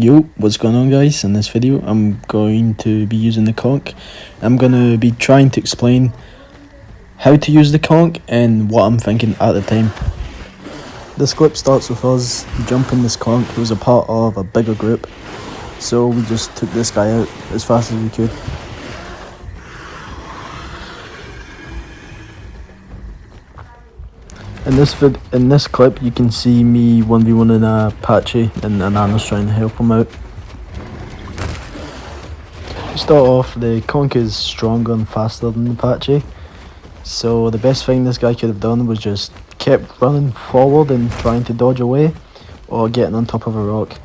Yo, what's going on guys? In this video I'm going to be using the conch. I'm going to be trying to explain how to use the conch and what I'm thinking at the time. This clip starts with us jumping this conch who was a part of a bigger group, so we just took this guy out as fast as we could. In this clip you can see me 1v1ing a Apache and Anana's trying to help him out. To start off, the conch is stronger and faster than the Apache, so the best thing this guy could have done was just kept running forward and trying to dodge away or getting on top of a rock.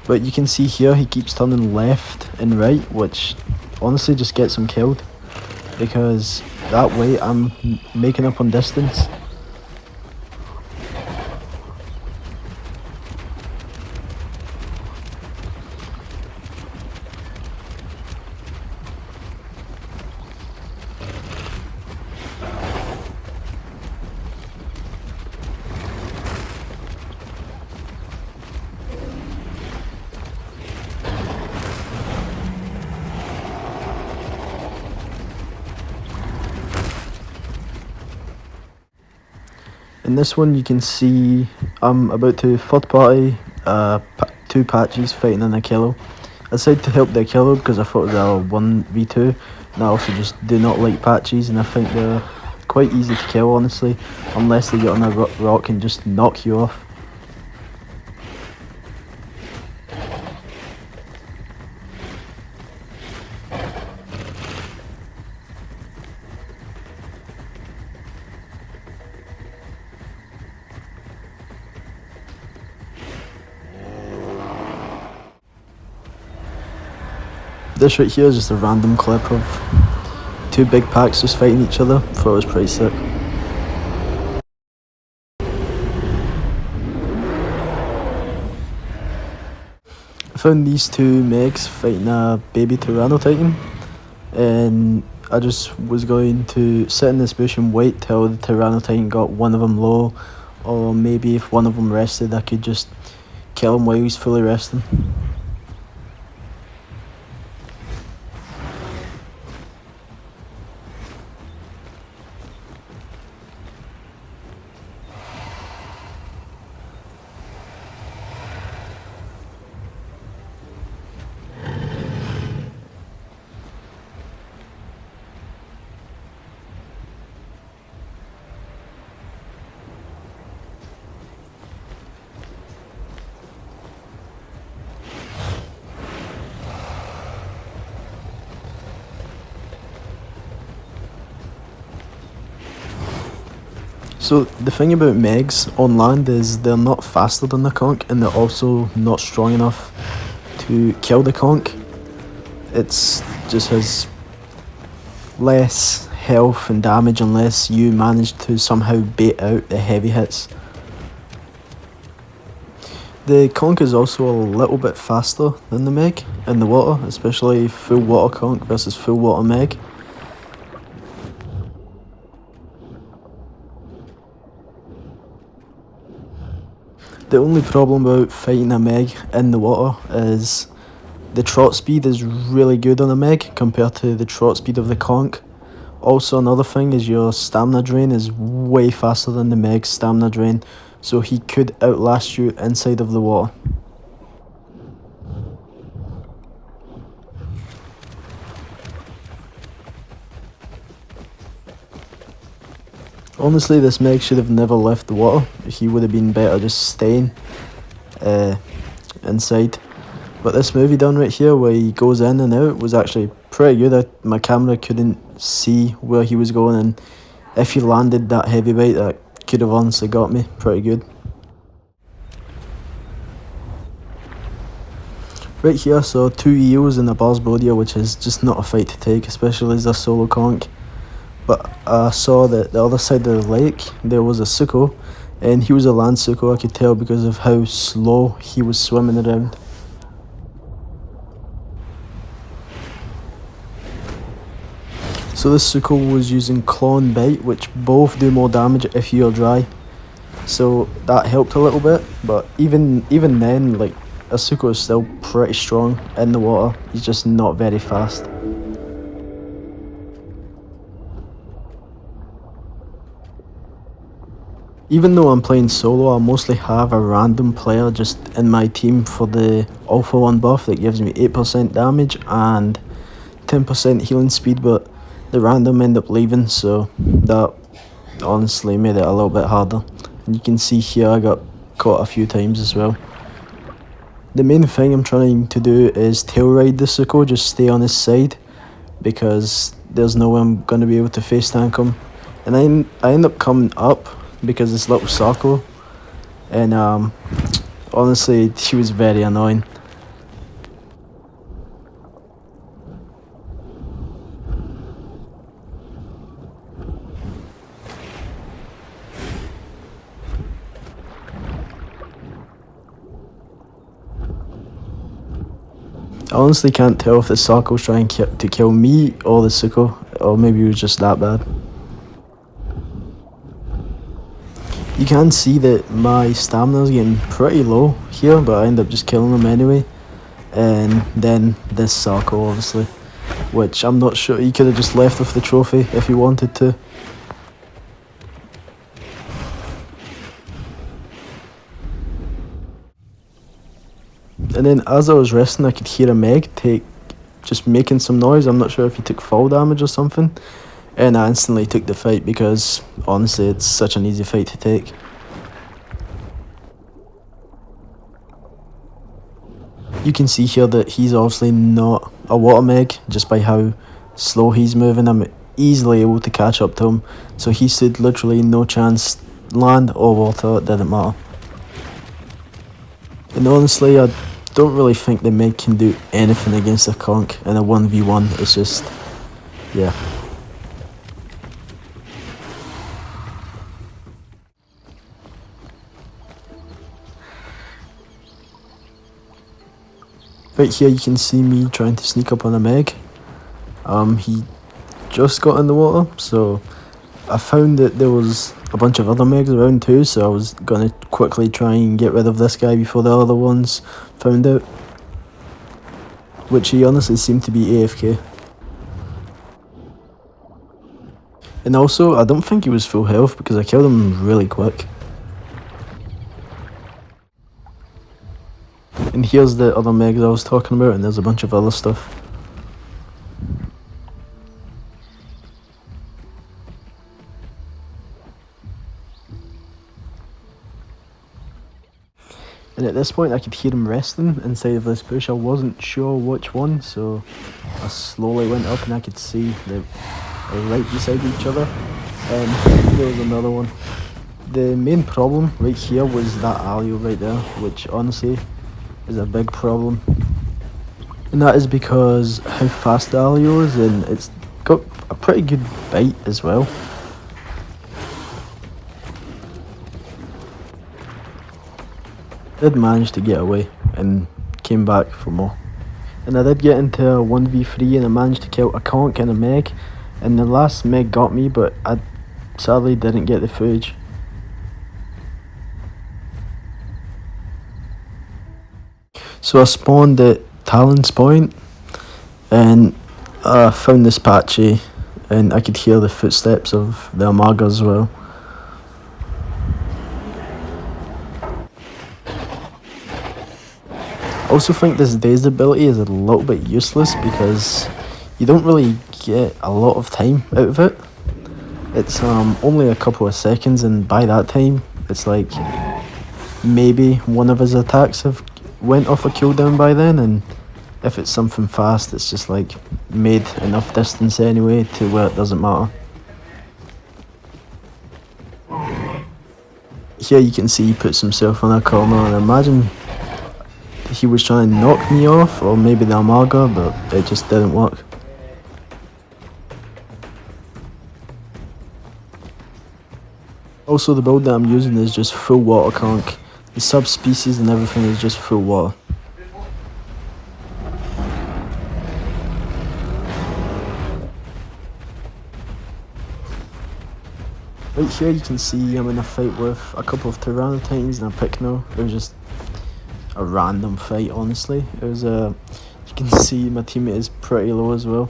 But you can see here he keeps turning left and right, which honestly just gets him killed, because that way I'm making up on distance. In this one you can see I'm about to third party two Apaches fighting in a kilo. I decided to help the kilo because I thought it was a 1v2, and I also just do not like Apaches, and I think they're quite easy to kill honestly, unless they get on a rock and just knock you off. This right here is just a random clip of two big packs just fighting each other. Thought it was pretty sick. I found these two megs fighting a baby Tyranno Titan, and I just was going to sit in this bush and wait till the Tyranno Titan got one of them low, or maybe if one of them rested I could just kill him while he's fully resting. So the thing about megs on land is they're not faster than the conch, and they're also not strong enough to kill the conch. It's just has less health and damage unless you manage to somehow bait out the heavy hits. The conch is also a little bit faster than the meg in the water, especially full water conch versus full water meg. The only problem about fighting a meg in the water is the trot speed is really good on a meg compared to the trot speed of the conch. Also, another thing is your stamina drain is way faster than the meg's stamina drain, so he could outlast you inside of the water. Honestly, this meg should have never left the water. He would have been better just staying inside. But this movie done right here where he goes in and out was actually pretty good. My camera couldn't see where he was going, and if he landed that heavy bite, that could have honestly got me pretty good. Right here I saw two eels in a Barsbodia, which is just not a fight to take, especially as a solo conch. But I saw that the other side of the lake there was a suko, and he was a land suko, I could tell because of how slow he was swimming around. So this suko was using claw and bite, which both do more damage if you're dry. So that helped a little bit, but even then, like, Asuko is still pretty strong in the water, he's just not very fast. Even though I'm playing solo, I mostly have a random player just in my team for the Alpha 1 buff that gives me 8% damage and 10% healing speed, but the random end up leaving, so that honestly made it a little bit harder. And you can see here I got caught a few times as well. The main thing I'm trying to do is tail ride the Suko, just stay on his side, because there's no way I'm going to be able to face tank him. And I end up coming up because this little Sako, and honestly she was very annoying. I honestly can't tell if the Sako's trying to kill me or the Suko, or maybe it was just that bad. You can see that my stamina's getting pretty low here, but I end up just killing him anyway. And then this Sako, obviously, which I'm not sure, he could have just left with the trophy if he wanted to. And then as I was resting, I could hear a Meg just making some noise. I'm not sure if he took fall damage or something. And I instantly took the fight because honestly it's such an easy fight to take. You can see here that he's obviously not a water Meg, just by how slow he's moving. I'm easily able to catch up to him, so he stood literally no chance, land or water, it didn't matter. And honestly, I don't really think the Meg can do anything against a conch in a 1v1, it's just, yeah. Right here you can see me trying to sneak up on a Meg. He just got in the water, so I found that there was a bunch of other Megs around too, so I was gonna quickly try and get rid of this guy before the other ones found out. Which he honestly seemed to be AFK. And also, I don't think he was full health because I killed him really quick. And here's the other Megs I was talking about, and there's a bunch of other stuff. And at this point I could hear him resting inside of this bush. I wasn't sure which one, so I slowly went up and I could see they were right beside each other. And there was another one. The main problem right here was that Alio right there, which honestly is a big problem. And that is because how fast the Alio is, and it's got a pretty good bite as well. Did manage to get away and came back for more. And I did get into a 1v3 and I managed to kill a conch and a Meg, and the last Meg got me, but I sadly didn't get the footage. So I spawned at Talon's Point and I found this patchy and I could hear the footsteps of the Amaga as well. I also think this dazed ability is a little bit useless because you don't really get a lot of time out of it. It's only a couple of seconds, and by that time it's like maybe one of his attacks have went off a cooldown by then, and if it's something fast it's just like made enough distance anyway to where it doesn't matter. Here you can see he puts himself on a corner, and imagine he was trying to knock me off, or maybe the Amaga, but it just didn't work. Also, the build that I'm using is just full water conch. The subspecies and everything is just full water. Right here you can see I'm in a fight with a couple of Tyrannotines and a Pycno. They're just a random fight, honestly. It was you can see my teammate is pretty low as well.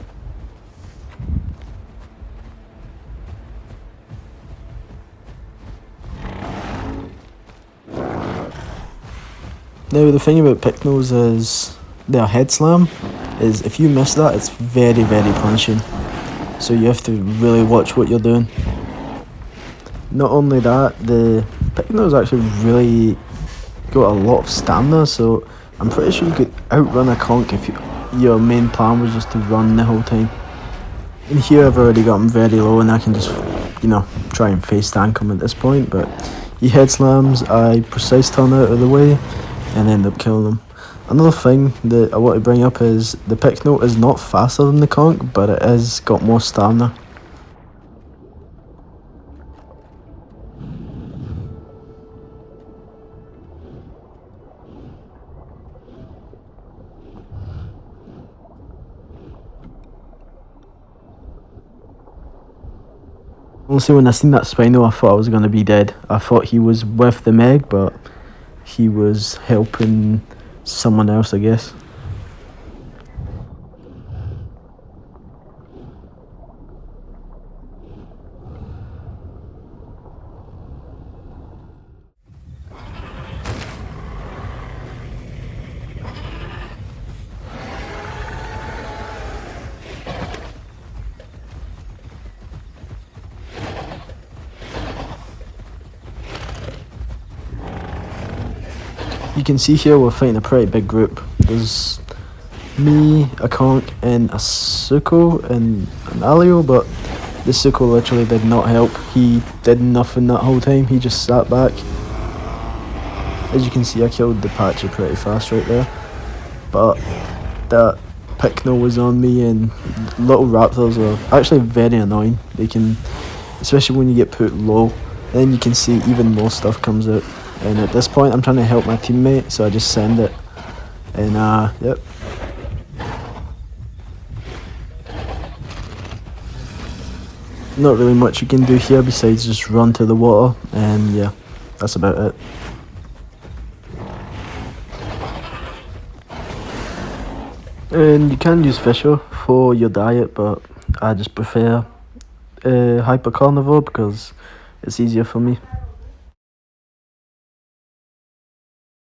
Now the thing about Picnos is their head slam is if you miss that, it's very punishing. So you have to really watch what you're doing. Not only that, the Picnos actually really got a lot of stamina, so I'm pretty sure you could outrun a conch if your main plan was just to run the whole time. And here I've already got him very low and I can just, try and face tank him at this point, but he head slams, I precise turn out of the way and end up killing him. Another thing that I want to bring up is the Picno is not faster than the conch, but it is got more stamina. Honestly, when I seen that Spino, I thought I was going to be dead. I thought he was with the Meg, but he was helping someone else, I guess. You can see here we're fighting a pretty big group. There's me, a conch, and a Suko and an Alio, but the Suko literally did not help. He did nothing that whole time, he just sat back. As you can see, I killed the Patchy pretty fast right there. But that Picno was on me, and little raptors are actually very annoying. They can, especially when you get put low, then you can see even more stuff comes out. And at this point I'm trying to help my teammate, so I just send it. And yep. Not really much you can do here besides just run to the water, and yeah, that's about it. And you can use Fisher for your diet, but I just prefer hyper carnivore because it's easier for me.